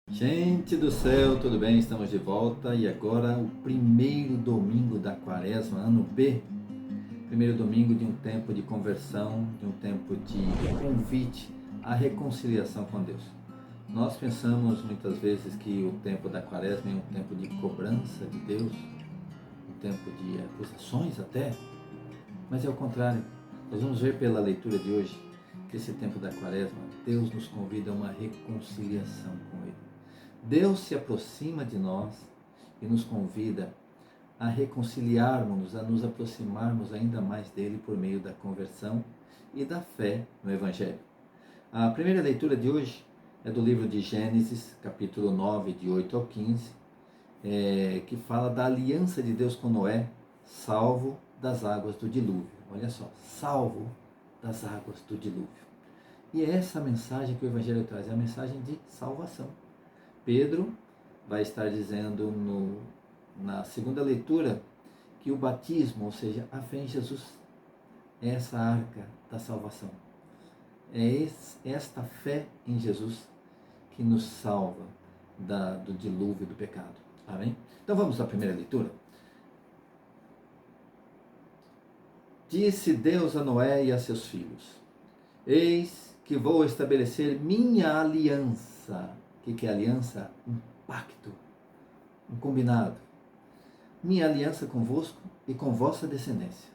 Gente do céu, tudo bem? Estamos de volta e agora o primeiro domingo da quaresma, ano B. Primeiro domingo de um tempo de conversão, de um tempo de convite à reconciliação com Deus. Nós pensamos muitas vezes que o tempo da quaresma é um tempo de cobrança de Deus, um tempo de acusações até, mas é o contrário. Nós vamos ver pela leitura de hoje que esse tempo da quaresma, Deus nos convida a uma reconciliação com Ele. Deus se aproxima de nós e nos convida a reconciliarmos-nos, a nos aproximarmos ainda mais dele por meio da conversão e da fé no Evangelho. A primeira leitura de hoje é do livro de Gênesis, capítulo 9, de 8 ao 15, que fala da aliança de Deus com Noé, salvo das águas do dilúvio. Olha só, salvo das águas do dilúvio. E é essa mensagem que o Evangelho traz, é a mensagem de salvação. Pedro vai estar dizendo na segunda leitura que o batismo, ou seja, a fé em Jesus, é essa arca da salvação. É esta fé em Jesus que nos salva do dilúvio do pecado. Amém? Então vamos à primeira leitura. Disse Deus a Noé e a seus filhos: Eis que vou estabelecer minha aliança. O que é aliança? Um pacto, um combinado. Minha aliança convosco e com vossa descendência,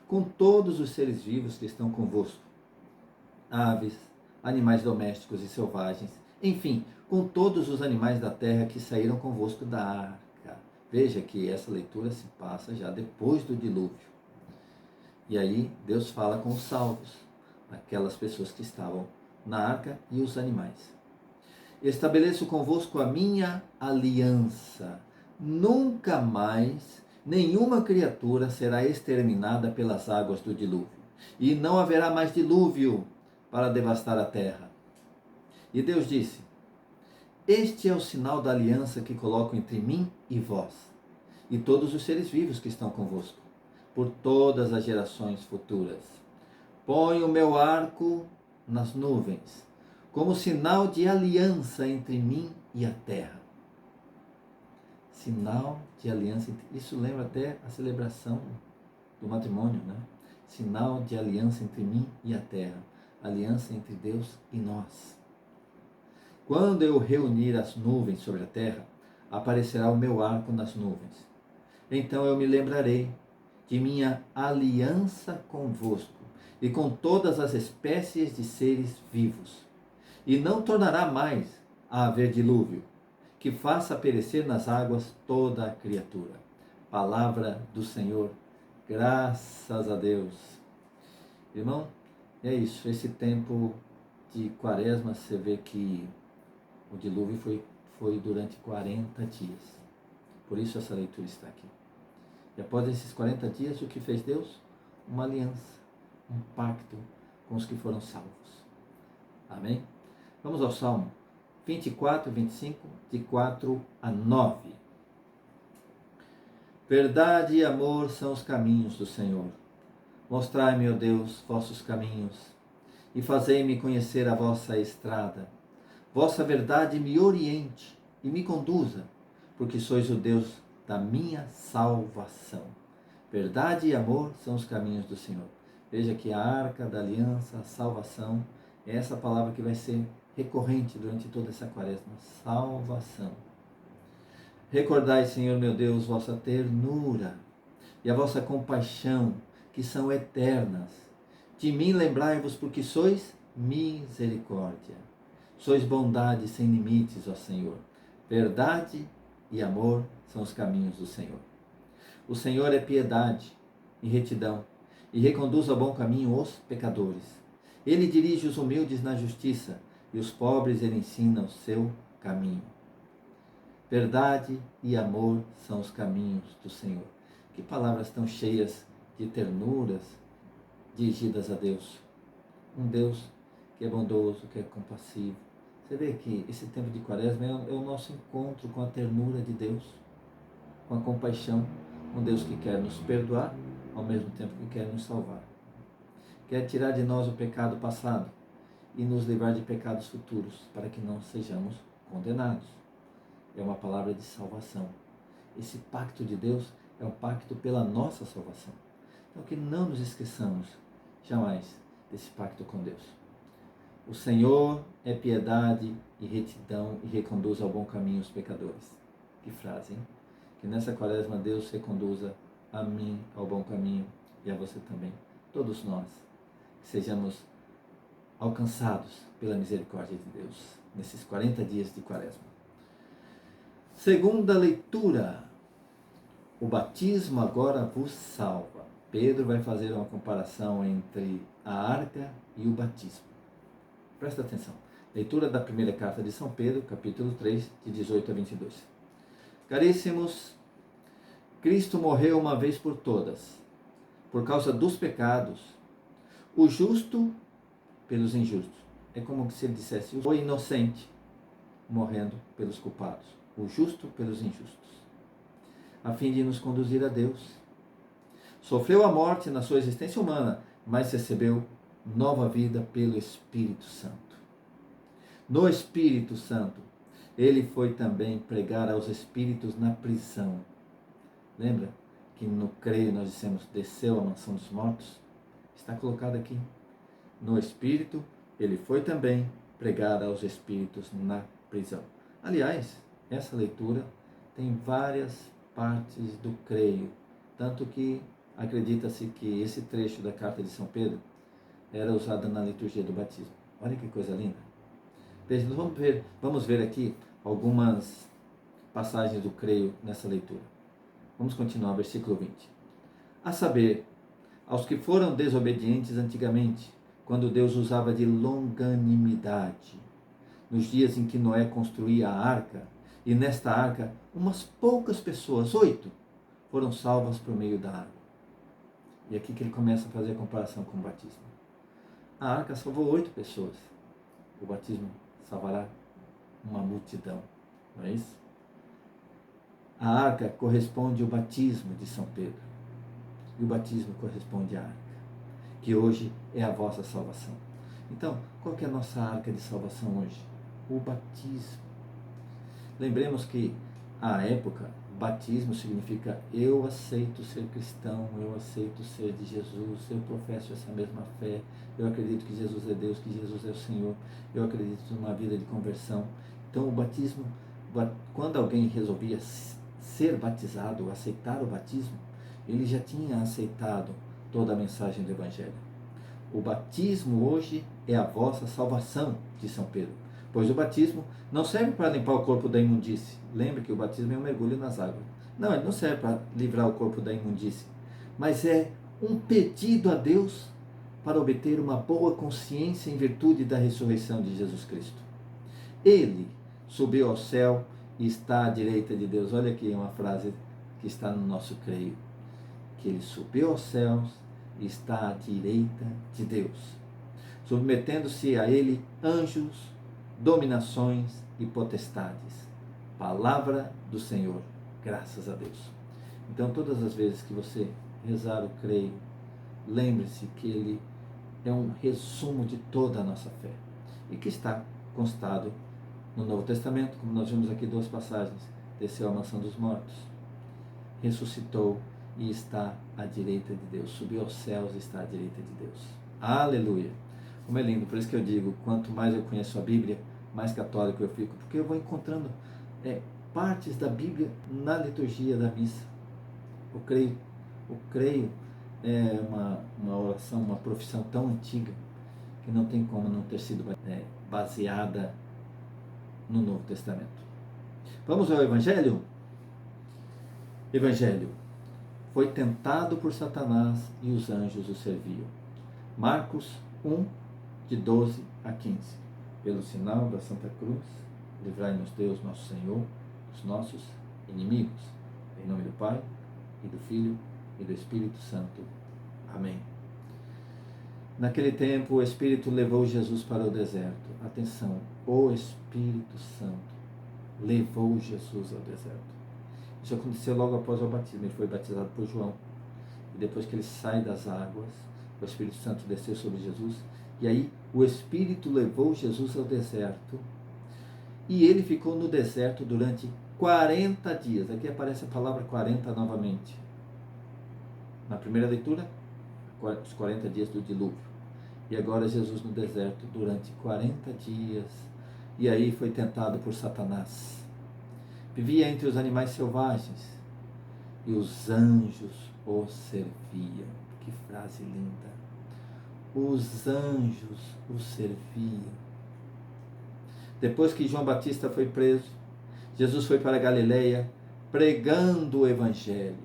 com todos os seres vivos que estão convosco, aves, animais domésticos e selvagens, enfim, com todos os animais da terra que saíram convosco da arca. Veja que essa leitura se passa já depois do dilúvio. E aí Deus fala com os salvos, aquelas pessoas que estavam na arca e os animais. Estabeleço convosco a minha aliança. Nunca mais nenhuma criatura será exterminada pelas águas do dilúvio. E não haverá mais dilúvio para devastar a terra. E Deus disse: Este é o sinal da aliança que coloco entre mim e vós, e todos os seres vivos que estão convosco, por todas as gerações futuras. Ponho o meu arco nas nuvens, como sinal de aliança entre mim e a terra. Sinal de aliança. Isso lembra até a celebração do matrimônio, né? Sinal de aliança entre mim e a terra. Aliança entre Deus e nós. Quando eu reunir as nuvens sobre a terra, aparecerá o meu arco nas nuvens. Então eu me lembrarei de minha aliança convosco e com todas as espécies de seres vivos. E não tornará mais a haver dilúvio, que faça perecer nas águas toda a criatura. Palavra do Senhor, graças a Deus. Irmão, é isso, esse tempo de quaresma, você vê que o dilúvio foi durante 40 dias. Por isso essa leitura está aqui. E após esses 40 dias, o que fez Deus? Uma aliança, um pacto com os que foram salvos. Amém? Vamos ao Salmo 24, 25, de 4 a 9. Verdade e amor são os caminhos do Senhor. Mostrai-me, ó Deus, vossos caminhos, e fazei-me conhecer a vossa estrada. Vossa verdade me oriente e me conduza, porque sois o Deus da minha salvação. Verdade e amor são os caminhos do Senhor. Veja que a arca da aliança, a salvação, é essa palavra que vai ser recorrente durante toda essa quaresma. Salvação. Recordai, Senhor meu Deus, vossa ternura e a vossa compaixão, que são eternas. De mim lembrai-vos, porque sois misericórdia. Sois bondade sem limites, ó Senhor. Verdade e amor são os caminhos do Senhor. O Senhor é piedade e retidão, e reconduz ao bom caminho os pecadores. Ele dirige os humildes na justiça, e os pobres ele ensina o seu caminho. Verdade e amor são os caminhos do Senhor. Que palavras tão cheias de ternuras dirigidas a Deus. Um Deus que é bondoso, que é compassivo. Você vê que esse tempo de quaresma é o nosso encontro com a ternura de Deus, com a compaixão, um Deus que quer nos perdoar, ao mesmo tempo que quer nos salvar. Quer tirar de nós o pecado passado e nos livrar de pecados futuros, para que não sejamos condenados. É uma palavra de salvação. Esse pacto de Deus é um pacto pela nossa salvação. Então que não nos esqueçamos jamais desse pacto com Deus. O Senhor é piedade e retidão e reconduz ao bom caminho os pecadores. Que frase, hein? Que nessa quaresma Deus reconduza a mim ao bom caminho e a você também. Todos nós, que sejamos alcançados pela misericórdia de Deus nesses 40 dias de quaresma. Segunda leitura. O batismo agora vos salva. Pedro vai fazer uma comparação entre a arca e o batismo. Presta atenção. Leitura da primeira carta de São Pedro, capítulo 3, de 18 a 22. Caríssimos, Cristo morreu uma vez por todas, por causa dos pecados, o justo pelos injustos. É como se ele dissesse o inocente morrendo pelos culpados, o justo pelos injustos, a fim de nos conduzir a Deus. Sofreu a morte na sua existência humana, mas recebeu nova vida pelo Espírito Santo. No Espírito Santo, ele foi também pregar aos espíritos na prisão. Lembra que no creio nós dissemos, desceu à mansão dos mortos? Está colocado aqui. No Espírito, ele foi também pregar aos espíritos na prisão. Aliás, essa leitura tem várias partes do creio, tanto que acredita-se que esse trecho da carta de São Pedro era usado na liturgia do batismo. Olha que coisa linda. Veja, vamos ver aqui algumas passagens do creio nessa leitura. Vamos continuar, versículo 20. A saber, aos que foram desobedientes antigamente, quando Deus usava de longanimidade, nos dias em que Noé construía a arca, e nesta arca umas poucas pessoas, 8, foram salvas por meio da água. E aqui que ele começa a fazer a comparação com o batismo. A arca salvou 8 pessoas. O batismo salvará uma multidão. Não é isso? A arca corresponde ao batismo de São Pedro. E o batismo corresponde à arca, que hoje é a vossa salvação. Então, qual que é a nossa arca de salvação hoje? O batismo. Lembremos que, à época, batismo significa eu aceito ser cristão, eu aceito ser de Jesus, eu professo essa mesma fé, eu acredito que Jesus é Deus, que Jesus é o Senhor, eu acredito numa vida de conversão. Então o batismo, quando alguém resolvia ser batizado, aceitar o batismo, ele já tinha aceitado toda a mensagem do Evangelho. O batismo hoje é a vossa salvação, diz São Pedro, pois o batismo não serve para limpar o corpo da imundície. Lembre que o batismo é um mergulho nas águas. Não, ele não serve para livrar o corpo da imundície, mas é um pedido a Deus para obter uma boa consciência em virtude da ressurreição de Jesus Cristo. Ele subiu ao céu e está à direita de Deus. Olha aqui uma frase que está no nosso creio, que ele subiu aos céus e está à direita de Deus, submetendo-se a ele anjos, dominações e potestades. Palavra do Senhor, graças a Deus. Então, todas as vezes que você rezar o creio, lembre-se que ele é um resumo de toda a nossa fé e que está constado no Novo Testamento, como nós vimos aqui 2 passagens. Desceu à mansão dos mortos, ressuscitou e está à direita de Deus, subiu aos céus e está à direita de Deus. Aleluia! Como é lindo, por isso que eu digo, quanto mais eu conheço a Bíblia, mais católico eu fico, porque eu vou encontrando partes da Bíblia na liturgia da missa. O creio é uma oração, uma profissão tão antiga, que não tem como não ter sido baseada no Novo Testamento. Vamos ao Evangelho? Evangelho. Foi tentado por Satanás e os anjos o serviam. Marcos 1, de 12 a 15. Pelo sinal da Santa Cruz, livrai-nos Deus, nosso Senhor, dos nossos inimigos. Em nome do Pai, e do Filho, e do Espírito Santo. Amém. Naquele tempo, o Espírito levou Jesus para o deserto. Atenção, o Espírito Santo levou Jesus ao deserto. Isso aconteceu logo após o batismo. Ele foi batizado por João. E depois que ele sai das águas, o Espírito Santo desceu sobre Jesus. E aí, o Espírito levou Jesus ao deserto. E ele ficou no deserto durante 40 dias. Aqui aparece a palavra 40 novamente. Na primeira leitura, os 40 dias do dilúvio. E agora Jesus no deserto durante 40 dias. E aí foi tentado por Satanás. Vivia entre os animais selvagens. E os anjos o serviam. Que frase linda. Os anjos o serviam. Depois que João Batista foi preso, Jesus foi para a Galileia pregando o Evangelho,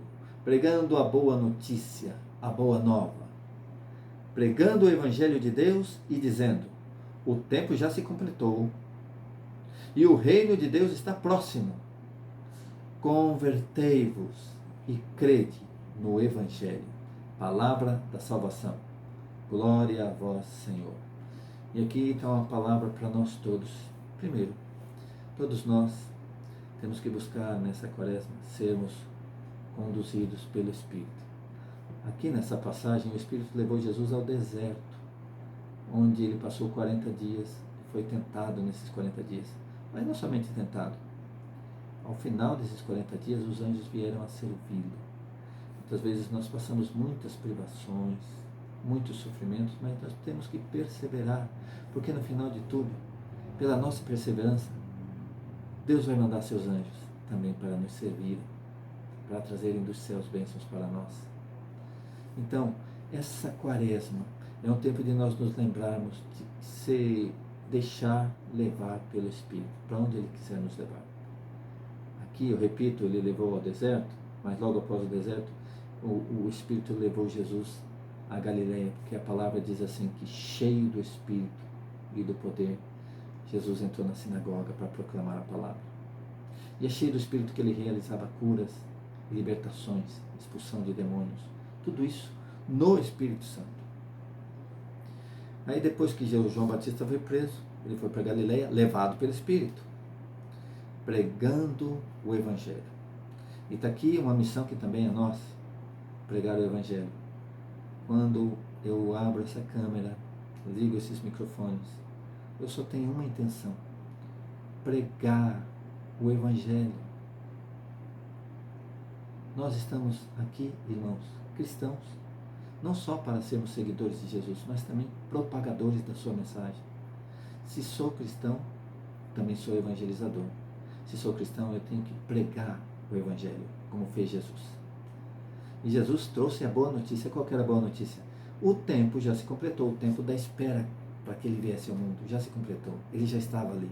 pregando a boa notícia, a boa nova. Pregando o Evangelho de Deus e dizendo: o tempo já se completou e o reino de Deus está próximo. Convertei-vos e crede no Evangelho. Palavra da salvação. Glória a vós, Senhor. E aqui está uma palavra para nós todos. Primeiro, todos nós temos que buscar nessa quaresma sermos conduzidos pelo Espírito. Aqui nessa passagem, o Espírito levou Jesus ao deserto, onde ele passou 40 dias e foi tentado nesses 40 dias. Mas não somente tentado. Ao final desses 40 dias, os anjos vieram a servi-lo. Muitas vezes nós passamos muitas privações, muitos sofrimentos, mas nós temos que perseverar, porque no final de tudo, pela nossa perseverança, Deus vai mandar seus anjos também para nos servir, para trazerem dos céus bênçãos para nós. Então, essa quaresma é um tempo de nós nos lembrarmos de se deixar levar pelo Espírito, para onde Ele quiser nos levar. Aqui, eu repito, Ele levou ao deserto, mas logo após o deserto, o Espírito levou Jesus à Galileia, porque a palavra diz assim, que cheio do Espírito e do poder, Jesus entrou na sinagoga para proclamar a palavra. E é cheio do Espírito que ele realizava curas, libertações, expulsão de demônios. Tudo isso no Espírito Santo. Aí depois que João Batista foi preso, ele foi para Galileia, levado pelo Espírito, pregando o Evangelho. E está aqui uma missão que também é nossa, pregar o Evangelho. Quando eu abro essa câmera, ligo esses microfones, eu só tenho uma intenção: pregar o Evangelho. Nós estamos aqui, irmãos, cristãos, não só para sermos seguidores de Jesus, mas também propagadores da sua mensagem. Se sou cristão, também sou evangelizador. Se sou cristão, eu tenho que pregar o Evangelho, como fez Jesus. E Jesus trouxe a boa notícia. Qual que era a boa notícia? O tempo já se completou, o tempo da espera para que ele viesse ao mundo já se completou, ele já estava ali.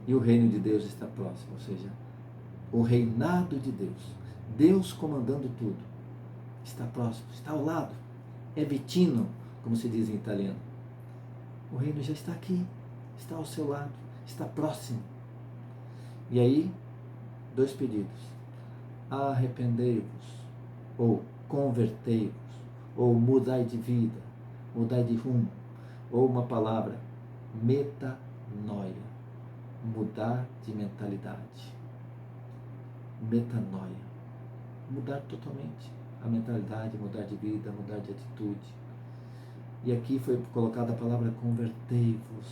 E o reino de Deus está próximo, ou seja, o reinado de Deus, Deus comandando tudo, está próximo, está ao lado, é vicino, como se diz em italiano. O reino já está aqui, está ao seu lado, está próximo. E aí, dois pedidos: arrependei-vos, ou convertei-vos, ou mudai de vida, mudai de rumo, ou uma palavra, metanoia, mudar de mentalidade. Metanoia, mudar totalmente a mentalidade, mudar de vida, mudar de atitude. E aqui foi colocada a palavra convertei-vos.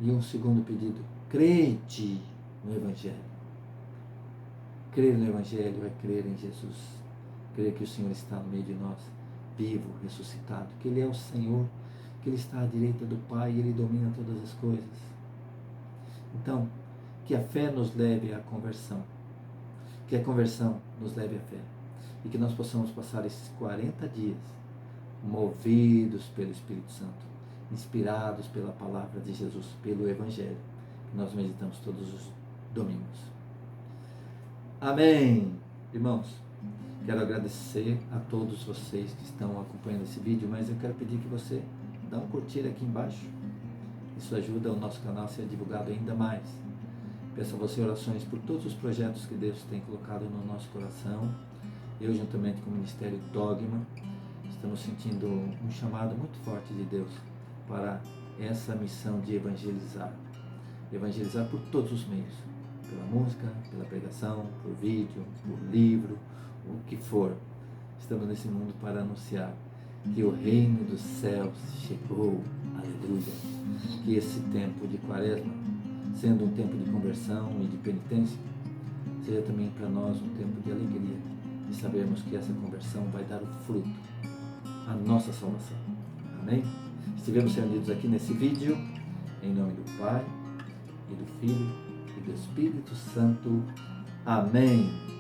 E um segundo pedido: crede no Evangelho. Crer no Evangelho é crer em Jesus, crer que o Senhor está no meio de nós, vivo, ressuscitado, que Ele é o Senhor, que Ele está à direita do Pai e Ele domina todas as coisas. Então, que a fé nos leve à conversão, que a conversão nos leve à fé, e que nós possamos passar esses 40 dias movidos pelo Espírito Santo, inspirados pela palavra de Jesus, pelo Evangelho, que nós meditamos todos os domingos. Amém! Irmãos, quero agradecer a todos vocês que estão acompanhando esse vídeo, mas eu quero pedir que você dê um curtir aqui embaixo. Isso ajuda o nosso canal a ser divulgado ainda mais. Peço a você orações por todos os projetos que Deus tem colocado no nosso coração. Eu, juntamente com o Ministério Dogma, estamos sentindo um chamado muito forte de Deus para essa missão de evangelizar. Evangelizar por todos os meios. Pela música, pela pregação, por vídeo, por livro, o que for. Estamos nesse mundo para anunciar que o reino dos céus chegou. Aleluia. Que esse tempo de Quaresma, sendo um tempo de conversão e de penitência, seja também para nós um tempo de alegria, de sabermos que essa conversão vai dar o fruto, a nossa salvação. Amém? Estivemos reunidos aqui nesse vídeo, em nome do Pai, e do Filho, e do Espírito Santo. Amém.